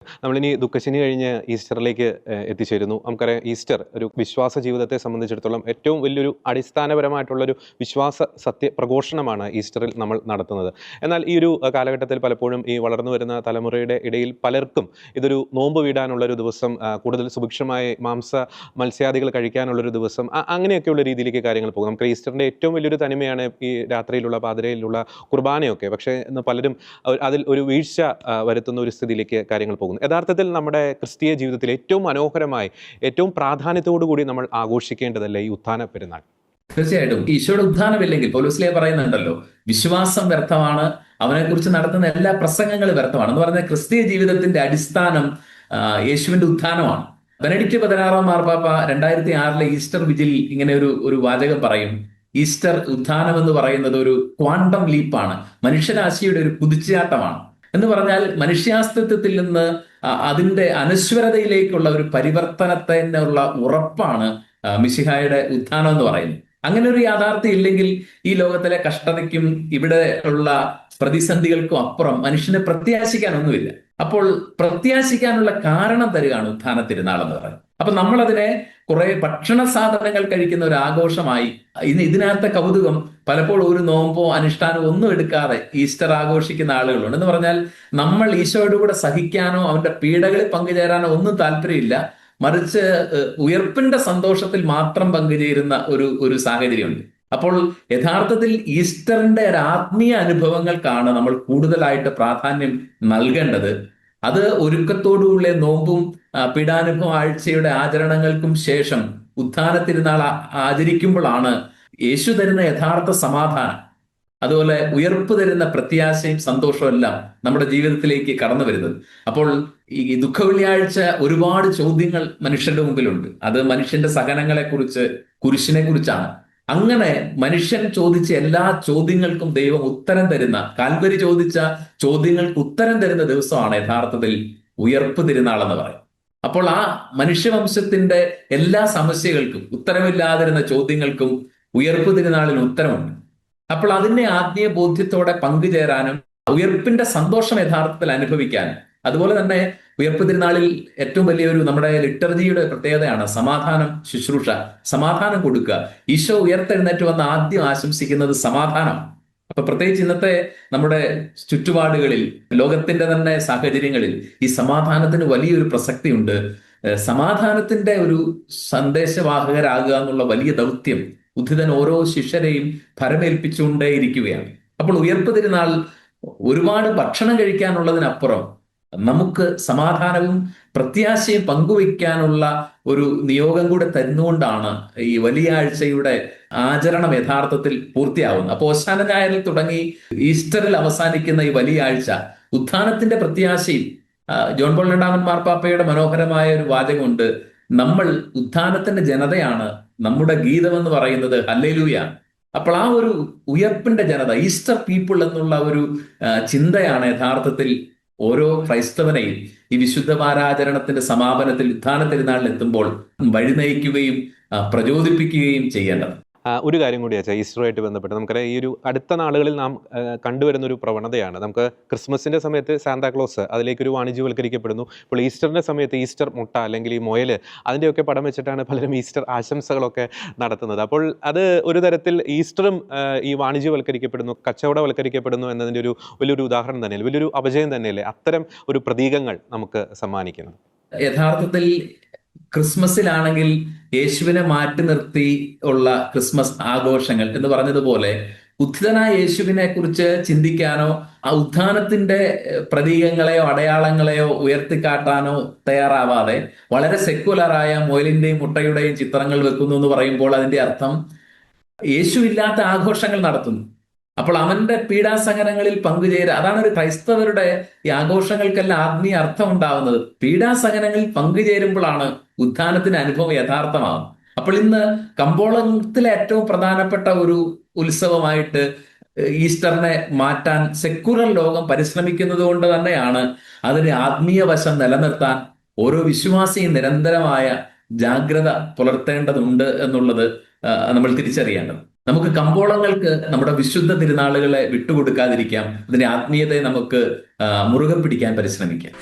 നമ്മളിനി ദുഃഖശനി കഴിഞ്ഞ് ഈസ്റ്ററിലേക്ക് എത്തിച്ചേരുന്നു. നമുക്കറിയാം, ഈസ്റ്റർ ഒരു വിശ്വാസ ജീവിതത്തെ സംബന്ധിച്ചിടത്തോളം ഏറ്റവും വലിയൊരു അടിസ്ഥാനപരമായിട്ടുള്ളൊരു വിശ്വാസ പ്രഘോഷണമാണ് ഈസ്റ്ററിൽ നമ്മൾ നടത്തുന്നത്. എന്നാൽ ഈ ഒരു കാലഘട്ടത്തിൽ പലപ്പോഴും ഈ വളർന്നു വരുന്ന തലമുറയുടെ ഇടയിൽ പലർക്കും ഇതൊരു നോമ്പ് വീടാനുള്ളൊരു ദിവസം, കൂടുതൽ സുഭിക്ഷമായി മത്സ്യാദികൾ കഴിക്കാനുള്ളൊരു ദിവസം, അങ്ങനെയൊക്കെയുള്ള രീതിയിലേക്ക് കാര്യങ്ങൾ പോകും. നമുക്ക് ഈസ്റ്ററിൻ്റെ ഏറ്റവും വലിയൊരു തനിമയാണ് ഈ രാത്രിയിലുള്ള പാതിരയിലുള്ള കുർബാനയൊക്കെ. പക്ഷേ ഇന്ന് പലരും അതിൽ ഒരു വീഴ്ച വരുത്തുന്ന ഒരു സ്ഥിതിയിലേക്ക് കാര്യങ്ങൾ പോകുന്നു. യഥാർത്ഥത്തിൽ നമ്മുടെ ക്രിസ്തീയ ജീവിതത്തിൽ ഏറ്റവും മനോഹരമായി, ഏറ്റവും പ്രാധാന്യത്തോടു കൂടി നമ്മൾ ആഘോഷിക്കേണ്ടതല്ലേ ഈ ഉത്ഥാന പെരുന്നാൾ? തീർച്ചയായിട്ടും ഈശോയുടെ ഉത്ഥാനമില്ലെങ്കിൽ, പൗലോസ്ലീഹ പറയുന്നുണ്ടല്ലോ, വിശ്വാസം വ്യർത്ഥമാണ്, അവനെക്കുറിച്ച് നടത്തുന്ന എല്ലാ പ്രസംഗങ്ങളും വ്യർത്ഥമാണ് എന്ന് പറഞ്ഞാൽ ക്രിസ്തീയ ജീവിതത്തിന്റെ അടിസ്ഥാനം യേശുവിന്റെ ഉത്ഥാനമാണ്. ബെനഡിക്റ്റ് 16 മാർപ്പാപ്പ 2006 ഈസ്റ്റർ വിജിൽ ഇങ്ങനെ ഒരു വാചകം പറയും: ഈസ്റ്റർ ഉത്ഥാനം എന്ന് പറയുന്നത് ഒരു ക്വാണ്ടം ലീപ്പാണ്, മനുഷ്യരാശിയുടെ ഒരു കുതിച്ചുചാട്ടമാണ്. എന്ന് പറഞ്ഞാൽ മനുഷ്യാസ്തിത്വത്തിൽ നിന്ന് അതിന്റെ അനശ്വരതയിലേക്കുള്ള ഒരു പരിവർത്തനത്തിനുള്ള ഉറപ്പാണ് മിശിഹായുടെ ഉത്ഥാനം എന്ന് പറയുന്നത്. അങ്ങനെ ഒരു യാഥാർത്ഥ്യം ഇല്ലെങ്കിൽ ഈ ലോകത്തിലെ കഷ്ടതയ്ക്കും ഇവിടെ ഉള്ള പ്രതിസന്ധികൾക്കും അപ്പുറം മനുഷ്യന് പ്രത്യാശിക്കാനൊന്നുമില്ല. അപ്പോൾ പ്രത്യാശിക്കാനുള്ള കാരണം തരികയാണ് ഉത്ഥാന തിരുനാൾ എന്ന് പറയുന്നത്. അപ്പൊ നമ്മളതിനെ കുറെ ഭക്ഷണ സാധനങ്ങൾ കഴിക്കുന്ന ഒരു ആഘോഷമായി, ഇതിനകത്തെ കൗതുകം പലപ്പോഴും ഒരു നോമ്പോ അനുഷ്ഠാനമോ ഒന്നും എടുക്കാതെ ഈസ്റ്റർ ആഘോഷിക്കുന്ന ആളുകളുണ്ട്. എന്ന് പറഞ്ഞാൽ നമ്മൾ ഈശോയോട് കൂടെ സഹിക്കാനോ അവന്റെ പീഡകളിൽ പങ്കുചേരാനോ ഒന്നും താല്പര്യമില്ല, മറിച്ച് ഉയർപ്പിന്റെ സന്തോഷത്തിൽ മാത്രം പങ്കുചേരുന്ന ഒരു സാഹചര്യമുണ്ട്. അപ്പോൾ യഥാർത്ഥത്തിൽ ഈസ്റ്ററിന്റെ ഒരു ആത്മീയ അനുഭവങ്ങൾക്കാണ് നമ്മൾ കൂടുതലായിട്ട് പ്രാധാന്യം നൽകേണ്ടത്. അത് ഒരുക്കത്തോടുകൂടിയ നോമ്പും പീഡാനുഭവ ആഴ്ചയുടെ ആചരണങ്ങൾക്കും ശേഷം ഉത്ഥാന തിരുനാൾ ആചരിക്കുമ്പോഴാണ് യേശു തരുന്ന യഥാർത്ഥ സമാധാനം, അതുപോലെ ഉയർപ്പ് തരുന്ന പ്രത്യാശയും സന്തോഷവും എല്ലാം നമ്മുടെ ജീവിതത്തിലേക്ക് കടന്നു വരുന്നത്. അപ്പോൾ ഈ ദുഃഖവെള്ളിയാഴ്ച ഒരുപാട് ചോദ്യങ്ങൾ മനുഷ്യന്റെ മുമ്പിലുണ്ട്. അത് മനുഷ്യന്റെ സഹനങ്ങളെ കുറിച്ച്, കുരിശിനെ കുറിച്ചാണ്. അങ്ങനെ മനുഷ്യൻ ചോദിച്ച എല്ലാ ചോദ്യങ്ങൾക്കും ദൈവം ഉത്തരം തരുന്ന, കാൽവരി ചോദിച്ച ചോദ്യങ്ങൾക്ക് ഉത്തരം തരുന്ന ദിവസമാണ് യഥാർത്ഥത്തിൽ ഉയർപ്പ് തിരുനാൾ എന്ന് പറയും. അപ്പോൾ ആ മനുഷ്യവംശത്തിന്റെ എല്ലാ സമസ്യകൾക്കും, ഉത്തരമില്ലാതിരുന്ന ചോദ്യങ്ങൾക്കും ഉയർപ്പ് തിരുനാളിന് ഉത്തരമുണ്ട്. അപ്പോൾ അതിന്റെ ആത്മീയ ബോധ്യത്തോടെ പങ്കുചേരാനും ഉയർപ്പിന്റെ സന്തോഷം യഥാർത്ഥത്തിൽ അനുഭവിക്കാനും, അതുപോലെ തന്നെ ഉയർപ്പ് തിരുനാളിൽ ഏറ്റവും വലിയൊരു നമ്മുടെ ലിറ്റർജിയുടെ പ്രത്യേകതയാണ് സമാധാനം ശുശ്രൂഷ, സമാധാനം കൊടുക്കുക. ഈശോ ഉയർത്തെഴുന്നേറ്റ് വന്ന് ആദ്യം ആശംസിക്കുന്നത് സമാധാനം. അപ്പൊ പ്രത്യേകിച്ച് ഇന്നത്തെ നമ്മുടെ ചുറ്റുപാടുകളിൽ, ലോകത്തിന്റെ തന്നെ സാഹചര്യങ്ങളിൽ ഈ സമാധാനത്തിന് വലിയൊരു പ്രസക്തിയുണ്ട്. സമാധാനത്തിന്റെ ഒരു സന്ദേശവാഹകരാകുക എന്നുള്ള വലിയ ദൗത്യം ഉദ്ധിതൻ ഓരോ ശിഷ്യരെയും ഭരമേൽപ്പിച്ചുകൊണ്ടേയിരിക്കുകയാണ്. അപ്പോൾ ഉയർപ്പ് തിരുനാൾ ഒരുപാട് ഭക്ഷണം കഴിക്കാനുള്ളതിനപ്പുറം നമുക്ക് സമാധാനവും പ്രത്യാശയും പങ്കുവയ്ക്കാനുള്ള ഒരു നിയോഗം കൂടെ തരുന്നുകൊണ്ടാണ് ഈ വലിയ ആഴ്ചയുടെ ആചരണം യഥാർത്ഥത്തിൽ പൂർത്തിയാവുന്നത്. അപ്പൊ ഓശാന ഞായറിൽ തുടങ്ങി ഈസ്റ്ററിൽ അവസാനിക്കുന്ന ഈ വലിയ ആഴ്ച ഉത്ഥാനത്തിന്റെ പ്രത്യാശയും, ജോൺ പോൾ രണ്ടാമൻ മാർപ്പാപ്പയുടെ മനോഹരമായ ഒരു വാചകമുണ്ട്: നമ്മൾ ഉത്ഥാനത്തിന്റെ ജനതയാണ്, നമ്മുടെ ഗീതം എന്ന് പറയുന്നത് ഹല്ലേലൂയ. അപ്പോൾ ആ ഒരു ഉയർപ്പിന്റെ ജനത, ഈസ്റ്റർ പീപ്പിൾ എന്നുള്ള ഒരു ചിന്തയാണ് യഥാർത്ഥത്തിൽ ഓരോ ക്രൈസ്തവനെയും ഈ വിശുദ്ധവാരാചരണത്തിന്റെ സമാപനത്തിൽ ഉത്ഥാന തിരുനാളിൽ എത്തുമ്പോൾ വഴി നയിക്കുകയും പ്രചോദിപ്പിക്കുകയും ചെയ്യേണ്ടത്. ഒരു കാര്യം കൂടി വെച്ചാൽ ഈസ്റ്ററുമായിട്ട് ബന്ധപ്പെട്ട് നമുക്കറിയാം, ഈ ഒരു അടുത്ത നാളുകളിൽ നാം കണ്ടുവരുന്ന ഒരു പ്രവണതയാണ്. നമുക്ക് ക്രിസ്മസിന്റെ സമയത്ത് സാന്താക്ലോസ് അതിലേക്കൊരു വാണിജ്യവൽക്കരിക്കപ്പെടുന്നു. ഇപ്പോൾ ഈസ്റ്ററിന്റെ സമയത്ത് ഈസ്റ്റർ മുട്ട അല്ലെങ്കിൽ ഈ മുയൽ, അതിൻ്റെയൊക്കെ പടം വെച്ചിട്ടാണ് പലരും ഈസ്റ്റർ ആശംസകളൊക്കെ നടത്തുന്നത്. അപ്പോൾ അത് ഒരു തരത്തിൽ ഈസ്റ്ററും ഈ വാണിജ്യവൽക്കരിക്കപ്പെടുന്നു, കച്ചവടവൽക്കരിക്കപ്പെടുന്നു എന്നതിൻ്റെ ഒരു വലിയൊരു ഉദാഹരണം തന്നെയല്ലേ, വലിയൊരു അപജയം തന്നെയല്ലേ അത്തരം ഒരു പ്രതീകങ്ങൾ നമുക്ക് സമ്മാനിക്കുന്നത്? യഥാർത്ഥത്തിൽ ക്രിസ്മസിലാണെങ്കിൽ യേശുവിനെ മാറ്റി നിർത്തി ഉള്ള ക്രിസ്മസ് ആഘോഷങ്ങൾ എന്ന് പറഞ്ഞതുപോലെ ഉത്ഥിതനായ യേശുവിനെ കുറിച്ച് ചിന്തിക്കാനോ ആ ഉത്ഥാനത്തിന്റെ പ്രതീകങ്ങളെയോ അടയാളങ്ങളെയോ ഉയർത്തിക്കാട്ടാനോ തയ്യാറാവാതെ വളരെ സെക്കുലറായ മുയലിന്റെയും മുട്ടയുടെയും ചിത്രങ്ങൾ വെക്കുന്നു എന്ന് പറയുമ്പോൾ അതിന്റെ അർത്ഥം യേശു ഇല്ലാത്ത ആഘോഷങ്ങൾ നടത്തുന്നു. അപ്പോൾ അവന്റെ പീഡാസഹനങ്ങളിൽ പങ്കുചേരുക, അതാണ് ഒരു ക്രൈസ്തവരുടെ ഈ ആഘോഷങ്ങൾക്കെല്ലാം ആത്മീയ അർത്ഥം ഉണ്ടാവുന്നത്. പീഡാസഹനങ്ങളിൽ പങ്കുചേരുമ്പോഴാണ് ഉത്ഥാനത്തിന്റെ അനുഭവം യഥാർത്ഥമാകുന്നത്. അപ്പോൾ ഇന്ന് കമ്പോളത്തിലെ ഏറ്റവും പ്രധാനപ്പെട്ട ഒരു ഉത്സവമായിട്ട് ഈസ്റ്ററിനെ മാറ്റാൻ സെക്കുലർ ലോകം പരിശ്രമിക്കുന്നത് കൊണ്ട് തന്നെയാണ് അതിന് ആത്മീയ വശം നിലനിർത്താൻ ഓരോ വിശ്വാസിയും നിരന്തരമായ ജാഗ്രത പുലർത്തേണ്ടതുണ്ട് എന്നുള്ളത് നമ്മൾ തിരിച്ചറിയേണ്ടത്. നമുക്ക് കമ്പോളങ്ങൾക്ക് നമ്മുടെ വിശുദ്ധ തിരുനാളുകളെ വിട്ടുകൊടുക്കാതിരിക്കാം, അതിന്റെ ആത്മീയതയെ നമുക്ക് മുറുകെ പിടിക്കാൻ പരിശ്രമിക്കാം.